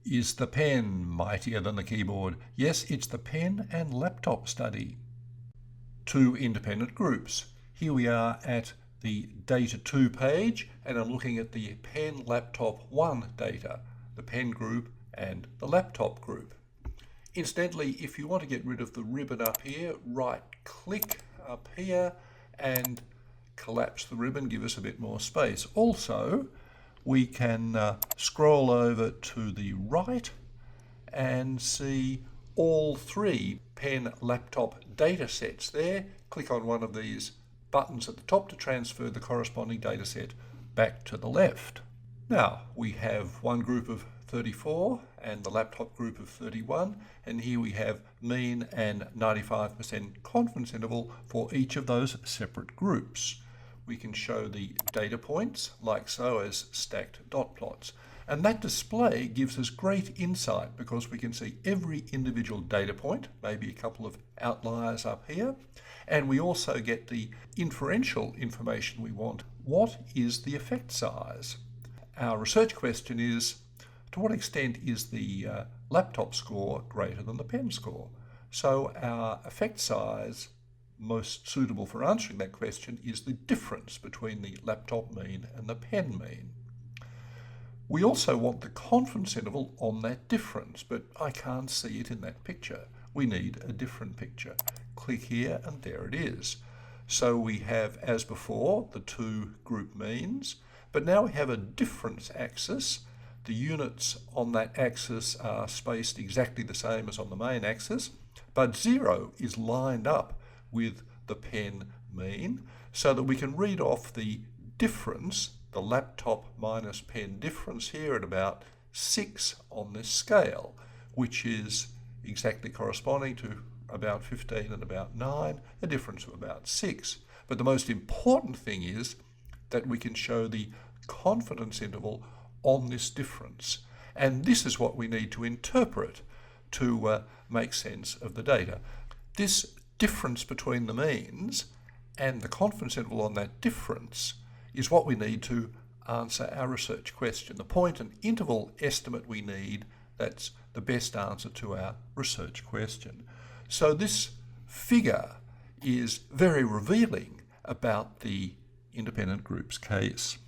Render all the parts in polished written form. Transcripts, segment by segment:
Is the pen mightier than the keyboard? Yes, it's the pen and laptop study. Two independent groups. Here we are at the Data 2 page, and I'm looking at the Pen Laptop 1 data, the pen group and the laptop group. Incidentally, if you want to get rid of the ribbon up here, right-click up here and collapse the ribbon, give us a bit more space. Also, we can scroll over to the right and see all three pen laptop data sets there. Click on one of these buttons at the top to transfer the corresponding data set back to the left. Now we have one group of 34 and the laptop group of 31, and here we have mean and 95% confidence interval for each of those separate groups. We can show the data points like so as stacked dot plots. And that display gives us great insight because we can see every individual data point, maybe a couple of outliers up here, and we also get the inferential information we want. What is the effect size? Our research question is, to what extent is the laptop score greater than the pen score? So our effect size most suitable for answering that question is the difference between the laptop mean and the pen mean. We also want the confidence interval on that difference, but I can't see it in that picture. We need a different picture. Click here and there it is. So we have, as before, the two group means, but now we have a difference axis. The units on that axis are spaced exactly the same as on the main axis, but 0 is lined up with the pen mean so that we can read off the difference, the laptop minus pen difference here at about 6 on this scale, which is exactly corresponding to about 15 and about 9, a difference of about 6. But the most important thing is that we can show the confidence interval on this difference. And this is what we need to interpret to make sense of the data. This difference between the means and the confidence interval on that difference is what we need to answer our research question. The point and interval estimate we need, that's the best answer to our research question. So this figure is very revealing about the independent group's case.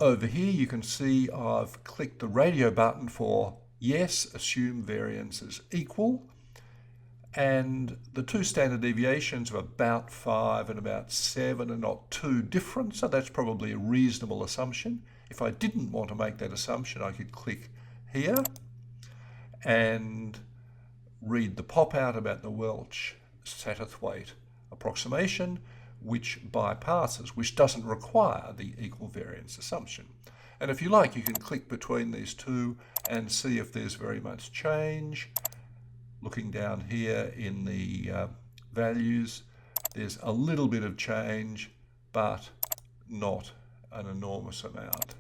Over here you can see I've clicked the radio button for yes, assume variance is equal, and the two standard deviations of about 5 and about 7 are not too different, so that's probably a reasonable assumption. If I didn't want to make that assumption, I could click here and read the pop-out about the Welch-Satterthwaite approximation, which bypasses, which doesn't require the equal variance assumption. And if you like, you can click between these two and see if there's very much change. Looking down here in the values, there's a little bit of change, but not an enormous amount.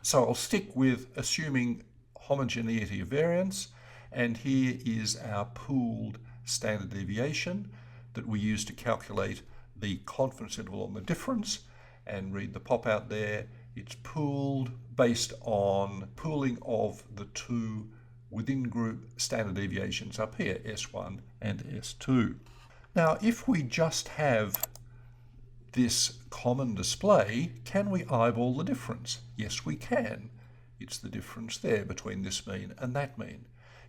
So I'll stick with assuming homogeneity of variance, and here is our pooled standard deviation that we use to calculate the confidence interval on the difference, and read the pop out there. It's pooled based on pooling of the two within group standard deviations up here, S1 and S2. Now, if we just have this common display, can we eyeball the difference? Yes, we can. It's the difference there between this mean and that mean.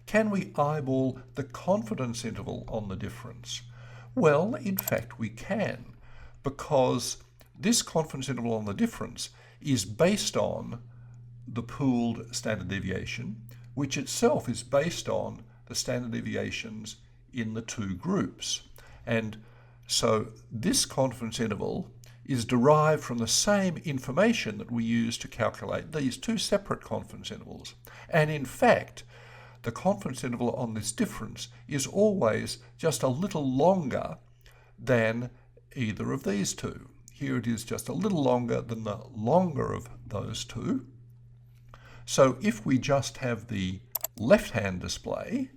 Can we eyeball the confidence interval on the difference? Well, in fact, we can, because this confidence interval on the difference is based on the pooled standard deviation, which itself is based on the standard deviations in the two groups. And so this confidence interval is derived from the same information that we use to calculate these two separate confidence intervals. And in fact, the confidence interval on this difference is always just a little longer than either of these two. Here it is just a little longer than the longer of those two. So if we just have the left-hand display,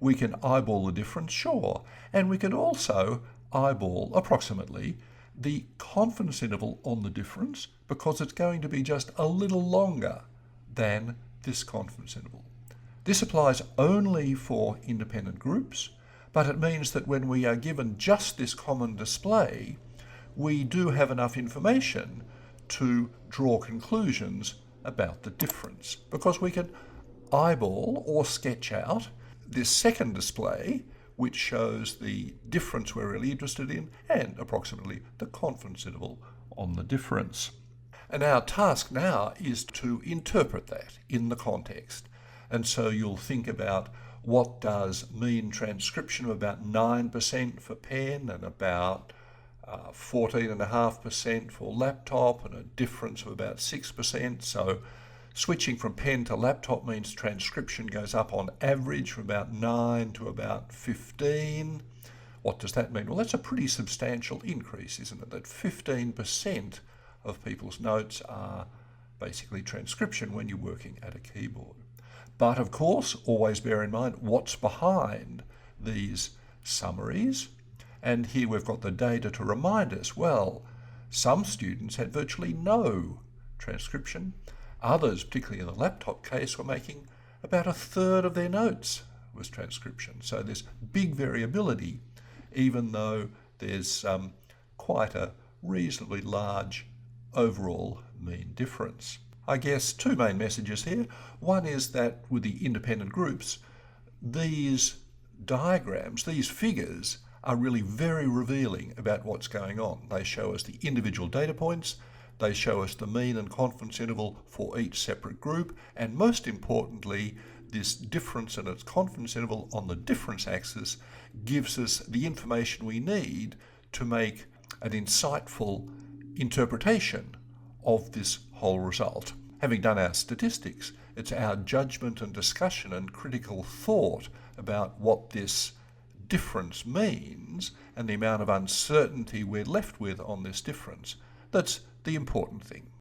we can eyeball the difference, sure, and we can also eyeball approximately the confidence interval on the difference because it's going to be just a little longer than this confidence interval. This applies only for independent groups, but it means that when we are given just this common display, we do have enough information to draw conclusions about the difference, because we can eyeball or sketch out this second display, which shows the difference we're really interested in and approximately the confidence interval on the difference. And our task now is to interpret that in the context. And so you'll think about what does mean transcription of about 9% for pen and about 14.5% for laptop, and a difference of about 6%. So switching from pen to laptop means transcription goes up on average from about 9 to about 15. What does that mean? Well, that's a pretty substantial increase, isn't it? That 15% of people's notes are basically transcription when you're working at a keyboard. But of course, always bear in mind what's behind these summaries. And here we've got the data to remind us, well, some students had virtually no transcription. Others, particularly in the laptop case, were making about a third of their notes was transcription. So there's big variability, even though there's quite a reasonably large overall mean difference. I guess two main messages here. One is that with the independent groups, these diagrams, these figures, are really very revealing about what's going on. They show us the individual data points, they show us the mean and confidence interval for each separate group, and most importantly, this difference in its confidence interval on the difference axis gives us the information we need to make an insightful interpretation of this whole result. Having done our statistics, it's our judgment and discussion and critical thought about what this difference means and the amount of uncertainty we're left with on this difference that's the important thing.